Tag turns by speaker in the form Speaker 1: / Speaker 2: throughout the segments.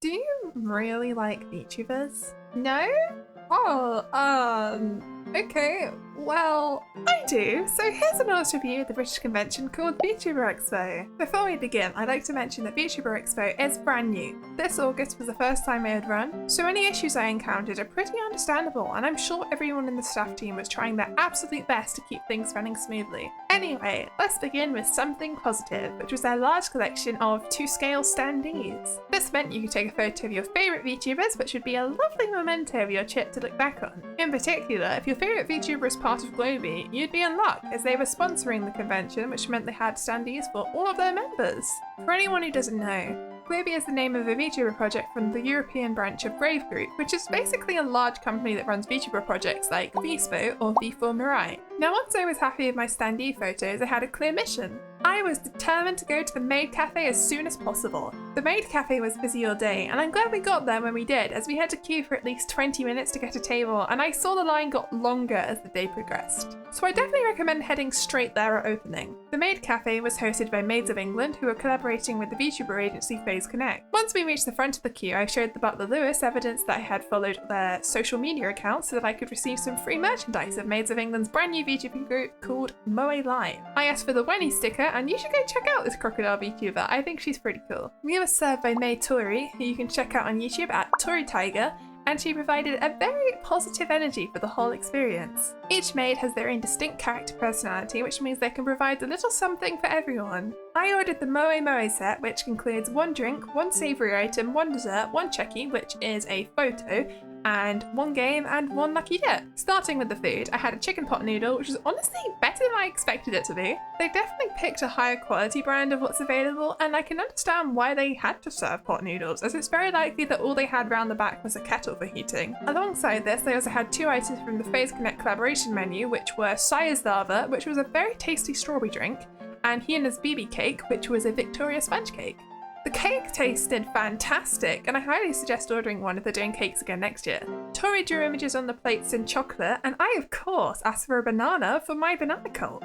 Speaker 1: Do you really like VTubers? No? Oh, okay. Well, I do. So here's an honest review of the British convention called VTuber Expo. Before we begin, I'd like to mention that VTuber Expo is brand new. This August was the first time it had run, so any issues I encountered are pretty understandable, and I'm sure everyone in the staff team was trying their absolute best to keep things running smoothly. Anyway, let's begin with something positive, which was their large collection of to-scale standees. This meant you could take a photo of your favourite VTubers, which would be a lovely memento of your trip to look back on. In particular, if your favourite VTuber is part of Globee, you'd be in luck, as they were sponsoring the convention, which meant they had standees for all of their members. For anyone who doesn't know, Globee is the name of a VTuber project from the European branch of Brave Group, which is basically a large company that runs VTuber projects like vexpo or V4Mirai. Now, once I was happy with my standee photos, I had a clear mission. I was determined to go to the Maid Cafe as soon as possible. The Maid Cafe was busy all day, and I'm glad we got there when we did, as we had to queue for at least 20 minutes to get a table, and I saw the line got longer as the day progressed. So I definitely recommend heading straight there at opening. The Maid Cafe was hosted by Maids of England, who are collaborating with the VTuber agency Phase Connect. Once we reached the front of the queue, I showed the butler Lewis evidence that I had followed their social media accounts so that I could receive some free merchandise of Maids of England's brand new VTuber group called Moe Live. I asked for the Wenny sticker, and you should go check out this crocodile VTuber. I think she's pretty cool. We were served by May Tori, who you can check out on YouTube at Tori Tiger, and she provided a very positive energy for the whole experience. Each maid has their own distinct character personality, which means they can provide a little something for everyone. I ordered the Moe Moe set, which includes one drink, one savoury item, one dessert, one checky, which is a photo, and one game and one lucky dip. Starting with the food, I had a chicken pot noodle, which was honestly better than I expected it to be. They definitely picked a higher quality brand of what's available, and I can understand why they had to serve pot noodles, as it's very likely that all they had round the back was a kettle for heating. Alongside this, they also had two items from the Phase Connect collaboration menu, which were Sire's Lava, which was a very tasty strawberry drink, and Hyena's BB Cake, which was a Victoria sponge cake. The cake tasted fantastic, and I highly suggest ordering one if they're doing cakes again next year. Tori drew images on the plates in chocolate, and I of course asked for a banana for my banana cult.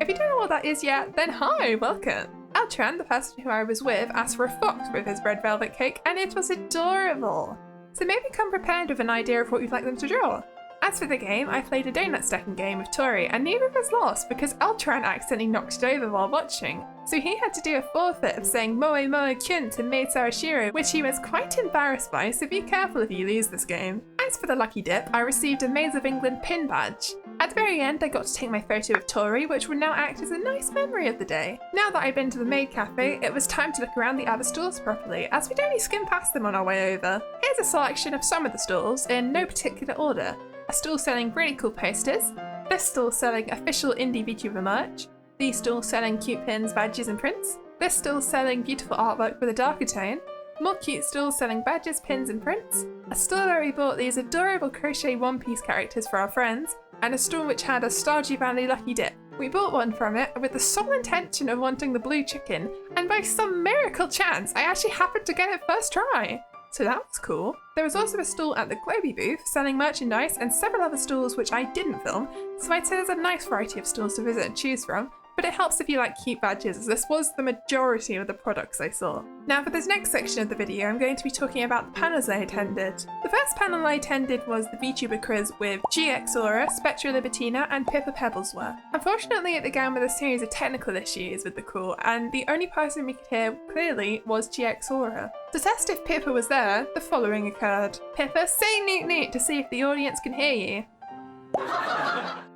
Speaker 1: If you don't know what that is yet, then hi, welcome! Eltran, the person who I was with, asked for a fox with his red velvet cake, and it was adorable! So maybe come prepared with an idea of what you'd like them to draw. As for the game, I played a donut stacking game with Tori, and neither of us lost because Eltran accidentally knocked it over while watching. So he had to do a forfeit of saying Moe Moe Kyun to Maid Sarashiro, which he was quite embarrassed by, so be careful if you lose this game. As for the lucky dip, I received a Maids of England pin badge. At the very end, I got to take my photo of Tori, which would now act as a nice memory of the day. Now that I'd been to the Maid Cafe, it was time to look around the other stalls properly, as we'd only skimmed past them on our way over. Here's a selection of some of the stalls, in no particular order. A stall selling really cool posters, this stall selling official indie VTuber merch, these stalls selling cute pins, badges and prints, this stall selling beautiful artwork with a darker tone, more cute stalls selling badges, pins and prints, a stall where we bought these adorable crochet One Piece characters for our friends, and a stall which had a Stardew Valley lucky dip. We bought one from it with the sole intention of wanting the blue chicken, and by some miracle chance, I actually happened to get it first try. So that was cool. There was also a stall at the Globee booth selling merchandise and several other stalls which I didn't film, so I'd say there's a nice variety of stalls to visit and choose from, but it helps if you like cute badges, as this was the majority of the products I saw. Now for this next section of the video, I'm going to be talking about the panels I attended. The first panel I attended was the VTuber quiz with GX Aura, Spectra Libertina and Pippa Pebblesworth. Unfortunately, it began with a series of technical issues with the call, and the only person we could hear clearly was GX Aura. To test if Pippa was there, the following occurred. Pippa, say neat neat to see if the audience can hear you.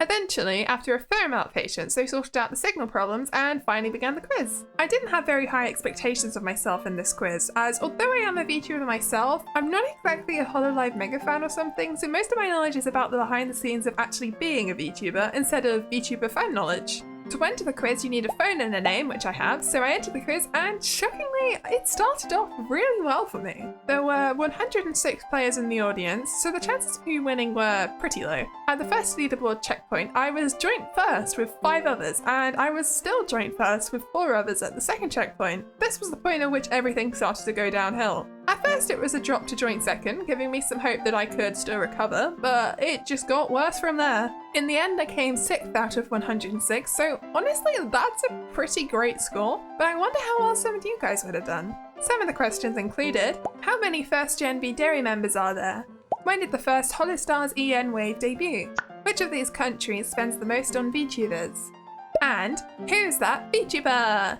Speaker 1: Eventually, after a fair amount of patience, they sorted out the signal problems and finally began the quiz. I didn't have very high expectations of myself in this quiz, as although I am a VTuber myself, I'm not exactly a Hololive mega fan or something, so most of my knowledge is about the behind the scenes of actually being a VTuber instead of VTuber fan knowledge. To enter the quiz, you need a phone and a name, which I have, so I entered the quiz, and shockingly, it started off really well for me. There were 106 players in the audience, so the chances of you winning were pretty low. At the first leaderboard checkpoint, I was joint first with 5 others, and I was still joint first with 4 others at the second checkpoint. This was the point at which everything started to go downhill. At first it was a drop to joint second, giving me some hope that I could still recover, but it just got worse from there. In the end I came 6th out of 106, so honestly that's a pretty great score, but I wonder how well some of you guys would have done. Some of the questions included, how many first-gen VTuber members are there? When did the first Holostars EN wave debut? Which of these countries spends the most on VTubers? And who's that VTuber?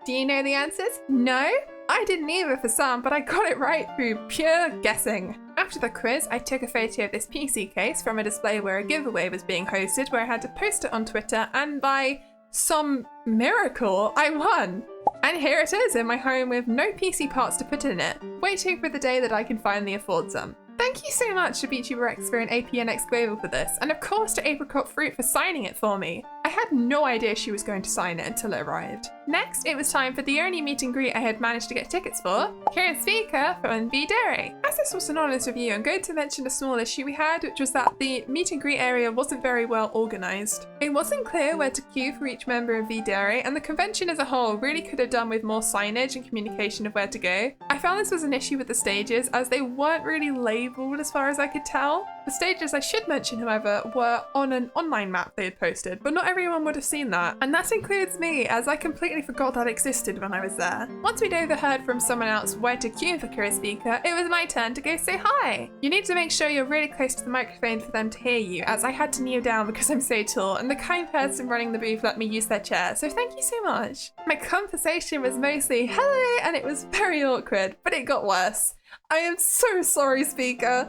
Speaker 1: Do you know the answers? No? I didn't either for some, but I got it right through pure guessing. After the quiz, I took a photo of this PC case from a display where a giveaway was being hosted, where I had to post it on Twitter, and by some miracle, I won. And here it is in my home with no PC parts to put in it, waiting for the day that I can finally afford some. Thank you so much to VTuber Expo and APNX Global for this, and of course to Apricot Fruit for signing it for me. I had no idea she was going to sign it until it arrived. Next, it was time for the only meet and greet I had managed to get tickets for, Kieran Speaker from VTuber. As this was an honest review, I'm going to mention a small issue we had, which was that the meet and greet area wasn't very well organised. It wasn't clear where to queue for each member of VTuber, and the convention as a whole really could have done with more signage and communication of where to go. I found this was an issue with the stages, as they weren't really labelled as far as I could tell. The stages I should mention, however, were on an online map they had posted, but not everyone would have seen that. And that includes me, as I completely forgot that existed when I was there. Once we'd overheard from someone else where to queue for Kira Speaker, it was my turn to go say hi. You need to make sure you're really close to the microphone for them to hear you, as I had to kneel down because I'm so tall, and the kind person running the booth let me use their chair, so thank you so much. My conversation was mostly hello, and it was very awkward, but it got worse. I am so sorry, Speaker.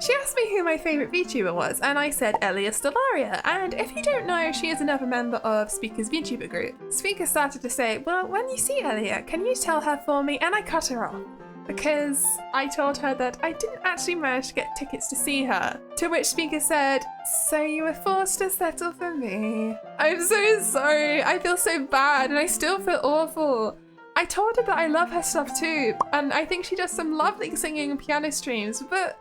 Speaker 1: She asked me who my favourite VTuber was, and I said Elias Stellaria, and if you don't know, she is another member of Speaker's VTuber group. Speaker started to say, well, when you see Elia, can you tell her for me? And I cut her off, because I told her that I didn't actually manage to get tickets to see her. To which Speaker said, so you were forced to settle for me. I'm so sorry, I feel so bad, and I still feel awful. I told her that I love her stuff too, and I think she does some lovely singing and piano streams, but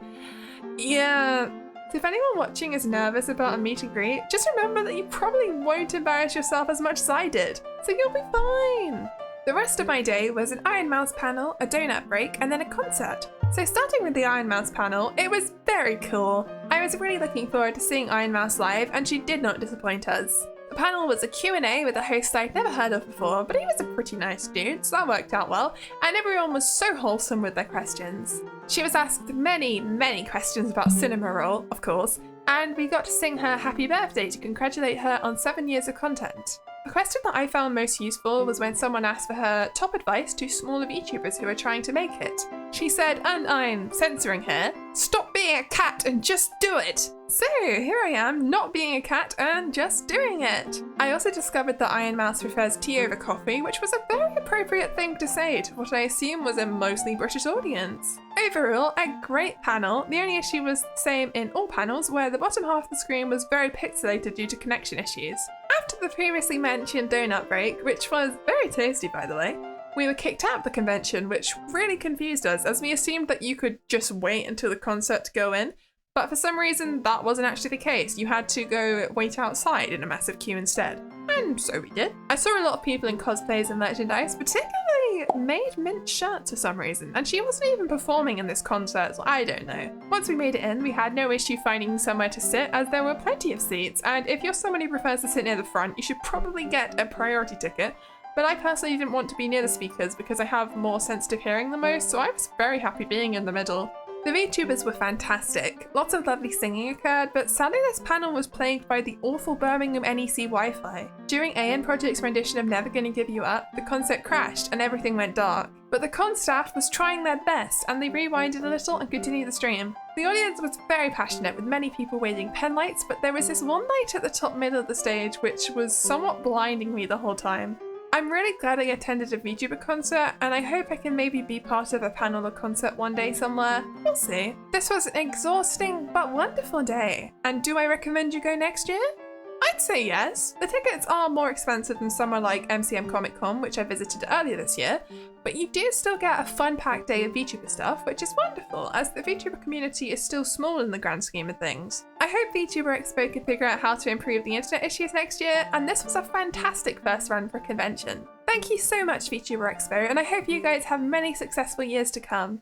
Speaker 1: yeah. So if anyone watching is nervous about a meet and greet, just remember that you probably won't embarrass yourself as much as I did, so you'll be fine. The rest of my day was an Iron Mouse panel, a donut break, and then a concert. So starting with the Iron Mouse panel, it was very cool. I was really looking forward to seeing Iron Mouse live, and she did not disappoint us. The panel was a Q&A with a host I'd never heard of before, but he was a pretty nice dude, so that worked out well, and everyone was so wholesome with their questions. She was asked many, many questions about Cinema Roll, of course, and we got to sing her happy birthday to congratulate her on 7 years of content. The question that I found most useful was when someone asked for her top advice to smaller VTubers who are trying to make it. She said, and I'm censoring here, stop being a cat and just do it. So here I am, not being a cat and just doing it. I also discovered that Iron Mouse prefers tea over coffee, which was a very appropriate thing to say to what I assume was a mostly British audience. Overall, a great panel. The only issue was the same in all panels, where the bottom half of the screen was very pixelated due to connection issues. After the previously mentioned donut break, which was very tasty by the way, we were kicked out of the convention, which really confused us as we assumed that you could just wait until the concert to go in, but for some reason that wasn't actually the case. You had to go wait outside in a massive queue instead. And so we did. I saw a lot of people in cosplays and merchandise, particularly Maid Mint shirts for some reason, and she wasn't even performing in this concert, so I don't know. Once we made it in, we had no issue finding somewhere to sit, as there were plenty of seats, and if you're someone who prefers to sit near the front, you should probably get a priority ticket. But I personally didn't want to be near the speakers because I have more sensitive hearing than most, so I was very happy being in the middle. The VTubers were fantastic. Lots of lovely singing occurred, but sadly this panel was plagued by the awful Birmingham NEC Wi-Fi. During AN Project's rendition of Never Gonna Give You Up, the concert crashed and everything went dark. But the con staff was trying their best, and they rewinded a little and continued the stream. The audience was very passionate, with many people waving pen lights, but there was this one light at the top middle of the stage which was somewhat blinding me the whole time. I'm really glad I attended a VTuber concert, and I hope I can maybe be part of a panel or concert one day somewhere. We'll see. This was an exhausting but wonderful day. And do I recommend you go next year? I'd say yes. The tickets are more expensive than somewhere like MCM Comic Con, which I visited earlier this year, but you do still get a fun-packed day of VTuber stuff, which is wonderful, as the VTuber community is still small in the grand scheme of things. I hope VTuber Expo can figure out how to improve the internet issues next year, and this was a fantastic first run for a convention. Thank you so much, VTuber Expo, and I hope you guys have many successful years to come.